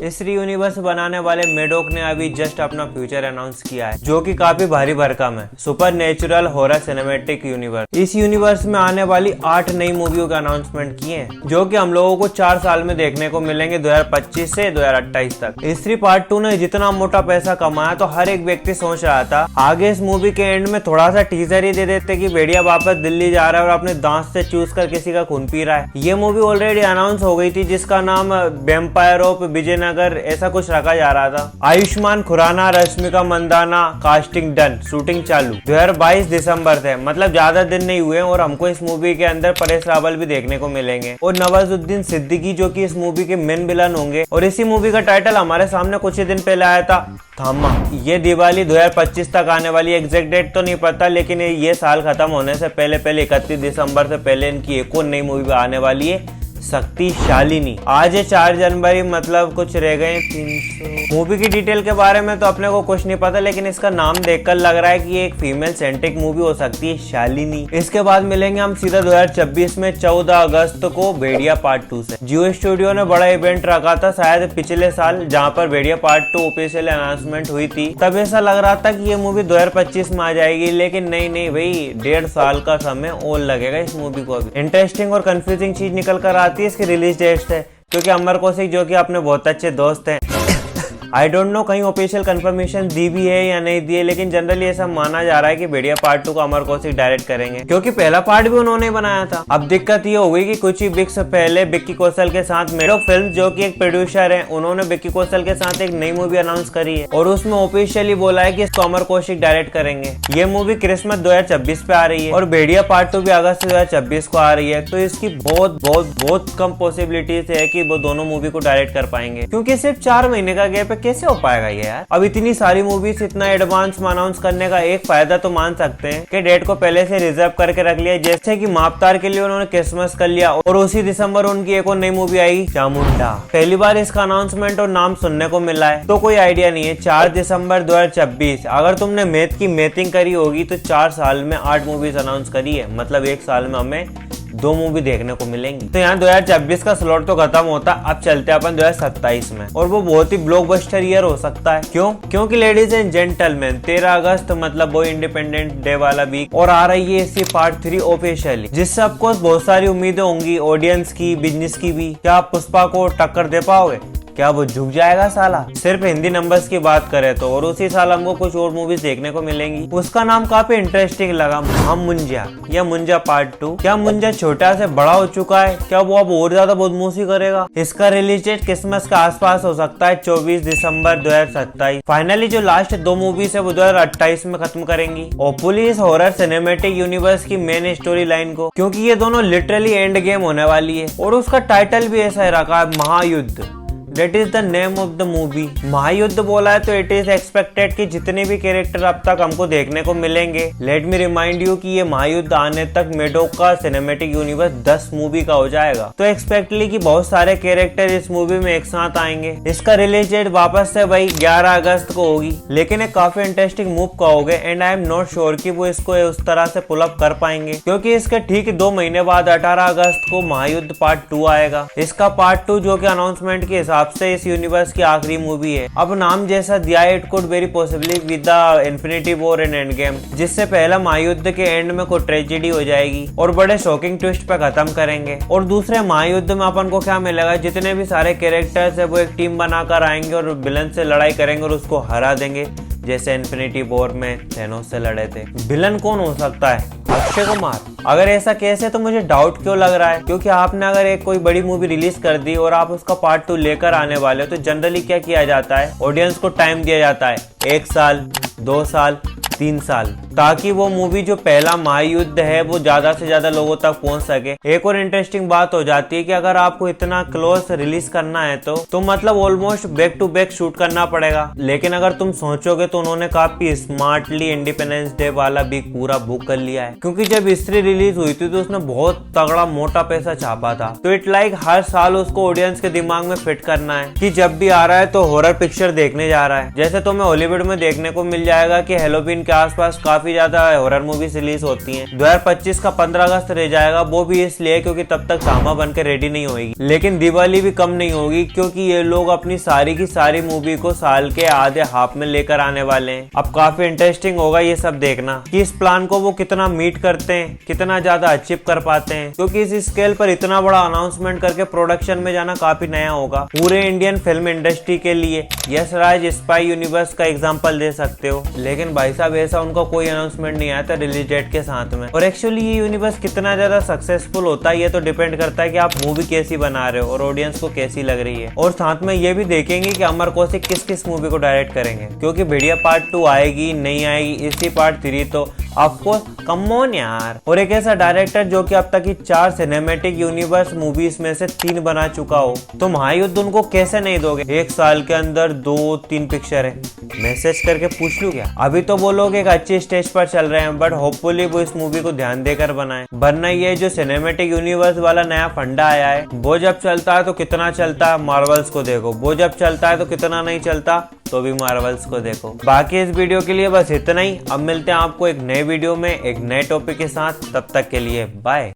स्त्री यूनिवर्स बनाने वाले मेडोक ने अभी जस्ट अपना फ्यूचर अनाउंस किया है, जो कि काफी भारी भरकम है। Super natural horror cinematic universe. इस यूनिवर्स में आने वाली 8 नई मूवियों का अनाउंसमेंट किए हैं, जो कि हम लोगों को 4 साल में देखने को मिलेंगे, 2025 से 2028 तक। स्त्री पार्ट 2 ने जितना मोटा पैसा कमाया तो हर एक व्यक्ति सोच रहा था आगे इस मूवी के एंड में थोड़ा सा टीजर ही दे देते कि भेड़िया वापस दिल्ली जा रहा है और अपने दांत से चूस कर किसी का खून पी रहा है। ये मूवी ऑलरेडी अनाउंस हो गई थी, जिसका नाम वेम्पायर ऑफ विजयनगर ऐसा कुछ रखा जा रहा था। Ayushmann Khurrana, Rashmika Mandanna, casting done, shooting चालू। 2022 दिसंबर से, मतलब ज्यादा दिन नहीं हुए और हमको इस मूवी के अंदर परेश रावल भी देखने को मिलेंगे और नवाजुद्दीन सिद्दीकी, जो कि इस मूवी के मेन विलन होंगे। और इसी मूवी का टाइटल हमारे सामने कुछ ही दिन पहले आया था, थामा। ये दिवाली 2025 तक आने वाली, एग्जैक्ट डेट तो नहीं पता, लेकिन ये साल खत्म होने से पहले 31 दिसंबर से पहले इनकी एक और नई मूवी आने वाली है, शक्तिशालिनी। आज है 4 जनवरी, मतलब कुछ रह गए 300। मूवी की डिटेल के बारे में तो अपने को कुछ नहीं पता, लेकिन इसका नाम देखकर लग रहा है कि ये एक फीमेल सेंट्रिक मूवी हो सकती है, शालिनी। इसके बाद मिलेंगे हम सीधा 2026 में 14 अगस्त को भेड़िया पार्ट 2 से। जियो स्टूडियो ने बड़ा इवेंट रखा था शायद पिछले साल, जहाँ पर भेड़िया पार्ट 2 ऑफिशियल अनाउंसमेंट हुई थी। तब ऐसा लग रहा था कि ये मूवी 2025 में आ जाएगी, लेकिन नहीं भाई, 1.5 साल का समय और लगेगा इस मूवी को। अभी इंटरेस्टिंग और कंफ्यूजिंग चीज निकल कर आती है इसकी रिलीज डेट से, क्योंकि अमर कौशिक, जो कि अपने बहुत अच्छे दोस्त हैं, आई डोंट नो कहीं ऑफिशियल कंफर्मेशन दी भी है या नहीं दी है, लेकिन जनरली ऐसा माना जा रहा है कि भेड़िया पार्ट 2 को अमर कौशिक डायरेक्ट करेंगे, क्योंकि पहला पार्ट भी उन्होंने बनाया था। अब दिक्कत ये हो गई कि कुछ ही वीक्स पहले विक्की कौशल के साथ मेडोक फिल्म्स, जो कि एक प्रोड्यूसर है, उन्होंने विक्की कौशल के साथ एक नई मूवी अनाउंस करी है और उसमें ऑफिशियली बोला है कि इसको अमर कौशिक डायरेक्ट करेंगे। ये मूवी क्रिसमस 2026 पे आ रही है और भेड़िया पार्ट 2 भी अगस्त 2026 को आ रही है, तो इसकी बहुत कम पॉसिबिलिटीज है कि वो दोनों मूवी को डायरेक्ट कर पाएंगे, क्योंकि सिर्फ 4 महीने का गैप है, कैसे हो पाएगा ये यार। अब इतनी सारी मूवीज इतना एडवांस में अनाउंस करने का एक फायदा तो मान सकते हैं कि डेट को पहले से रिजर्व करके रख लिया, जैसे कि मापतार के लिए उन्होंने क्रिसमस कर लिया और उसी दिसंबर उनकी एक और नई मूवी आई, चामुंडा। पहली बार इसका अनाउंसमेंट और नाम सुनने को मिला है, तो कोई आइडिया नहीं है। 4 दिसंबर 2026, अगर तुमने मैथ की मैथिंग करी होगी तो 4 साल में 8 मूवीज अनाउंस करी है, मतलब 1 साल में हमें 2 मूवी देखने को मिलेंगी। तो यहाँ 2026 का स्लॉट तो खत्म होता, अब चलते हैं अपन 2027 में, और वो बहुत ही ब्लॉकबस्टर ईयर हो सकता है। क्यों? क्योंकि लेडीज एंड जेंटलमैन 13 अगस्त मतलब वो इंडिपेंडेंट डे वाला वीक, और आ रही है इसी पार्ट 3 ऑफिशियली, जिससे आपको बहुत सारी उम्मीदें होंगी, ऑडियंस की, बिजनेस की भी। क्या आप पुष्पा को टक्कर दे पाओगे? क्या वो झुक जाएगा साला? सिर्फ हिंदी नंबर्स की बात करें तो। और उसी साल हमको कुछ और मूवीज देखने को मिलेंगी। उसका नाम काफी इंटरेस्टिंग लगा, मुंजा या मुंजा पार्ट 2। क्या मुंजा छोटा से बड़ा हो चुका है? क्या वो अब और ज्यादा बदमाशी करेगा? इसका रिलीज डेट क्रिसमस के आसपास हो सकता है, 24 दिसंबर 2027। फाइनली जो लास्ट 2 मूवीज है वो 2028 में खत्म करेंगी होपफुली इस हॉरर सिनेमैटिक यूनिवर्स की मेन स्टोरी लाइन को, क्योंकि ये दोनों लिटरली एंड गेम होने वाली है। और उसका टाइटल भी ऐसा ही रखा है, महायुद्ध। That is the name of the movie। महायुद्ध बोला है तो इट इज एक्सपेक्टेड कि जितने भी कैरेक्टर अब तक हमको देखने को मिलेंगे, लेट मी रिमाइंड यू कि ये महायुद्ध आने तक मेडोक का सिनेमैटिक यूनिवर्स 10 मूवी का हो जाएगा। तो एक्सपेक्टली कि बहुत सारे कैरेक्टर इस मूवी में एक साथ आएंगे। इसका रिलीज डेट वापस से भाई 11 अगस्त को होगी, लेकिन एक काफी इंटरेस्टिंग मूव कहोगे, and I am not sure कि वो इसको उस तरह से पुल अप कर पाएंगे, क्योंकि इसके ठीक 2 महीने बाद 18 अगस्त को महायुद्ध पार्ट 2 आएगा। इसका पार्ट 2 जो कि अनाउंसमेंट के हिसाब से इस यूनिवर्स की आखिरी मूवी है। अब नाम जैसा दिया है, it could very possibly with the infinity war and end game, जिससे पहला महायुद्ध के एंड में कोई ट्रेजेडी हो जाएगी और बड़े शॉकिंग ट्विस्ट पे खत्म करेंगे। और दूसरे महायुद्ध में अपन को क्या मिलेगा, जितने भी सारे कैरेक्टर्स है वो एक टीम बनाकर आएंगे और विलन से लड़ाई करेंगे और उसको हरा देंगे, जैसे इन्फिनिटी वॉर में थेनोस से लड़े थे। विलन कौन हो सकता है? अक्षय कुमार। अगर ऐसा केस है तो मुझे डाउट क्यों लग रहा है, क्योंकि आपने अगर एक कोई बड़ी मूवी रिलीज कर दी और आप उसका पार्ट 2 लेकर आने वाले हो, तो जनरली क्या किया जाता है, ऑडियंस को टाइम दिया जाता है 1 साल, 2 साल, 3 साल, ताकि वो मूवी जो पहला महायुद्ध है वो ज्यादा से ज्यादा लोगों तक पहुंच सके। एक और इंटरेस्टिंग बात हो जाती है कि अगर आपको इतना क्लोज रिलीज करना है तो मतलब almost back to back shoot करना पड़ेगा। लेकिन अगर तुम सोचोगे तो उन्होंने काफी स्मार्टली इंडिपेंडेंस डे वाला भी पूरा बुक कर लिया है, क्योंकि जब स्त्री रिलीज हुई थी तो उसने बहुत तगड़ा मोटा पैसा छापा था। तो इट लाइक हर साल उसको ऑडियंस के दिमाग में फिट करना है कि जब भी आ रहा है तो हॉरर पिक्चर देखने जा रहा है। जैसे तुम्हें हॉलीवुड में देखने को मिल जाएगा कि हेलोवीन के आसपास काफी ज्यादा हॉरर मूवीज रिलीज होती हैं। 2025 का 15 अगस्त रह जाएगा, वो भी इसलिए क्योंकि तब तक धामा बनकर रेडी नहीं होगी। लेकिन दिवाली भी कम नहीं होगी, क्योंकि ये लोग अपनी सारी की सारी मूवी को साल के आधे हाफ में लेकर आने वाले हैं। अब काफी इंटरेस्टिंग होगा ये सब देखना कि इस प्लान को वो कितना मीट करते हैं, कितना ज्यादा अचीव कर पाते हैं, क्योंकि इस स्केल पर इतना बड़ा अनाउंसमेंट करके प्रोडक्शन में जाना काफी नया होगा पूरे इंडियन फिल्म इंडस्ट्री के लिए। यस राज स्पाई यूनिवर्स का एग्जांपल दे सकते हो, लेकिन भाई साहब ऐसा उनका कोई अनाउंसमेंट नहीं आया था रिलीज डेट के साथ में। और एक्चुअली ये यूनिवर्स कितना ज्यादा सक्सेसफुल होता है ये तो डिपेंड करता है कि आप मूवी कैसी बना रहे हो और ऑडियंस को कैसी लग रही है। और साथ में ये भी देखेंगे कि अमर कौशिक किस किस मूवी को डायरेक्ट करेंगे, क्योंकि भेड़िया पार्ट 2 आएगी नहीं आएगी, इसी पार्ट 3 तो ऑफकोर्स कम ऑन यार। और एक ऐसा डायरेक्टर जो कि अब तक की 4 सिनेमैटिक यूनिवर्स मूवीज में से 3 बना चुका हो, तो महायुद्ध उनको कैसे नहीं दोगे? एक साल के अंदर 2-3 पिक्चर है, मैसेज करके पूछ लूं क्या? अभी तो वो लोग एक अच्छी स्टेज पर चल रहे हैं, बट होपफुली वो इस मूवी को ध्यान देकर बनाए। वरना ये जो सिनेमैटिक यूनिवर्स वाला नया फंडा आया है, वो जब चलता है तो कितना चलता है मार्वल्स को देखो, वो जब चलता है तो कितना नहीं चलता तो भी मार्वल्स को देखो। बाकी इस वीडियो के लिए बस इतना ही। अब मिलते हैं आपको एक नए वीडियो में एक नए टॉपिक के साथ, तब तक के लिए बाय।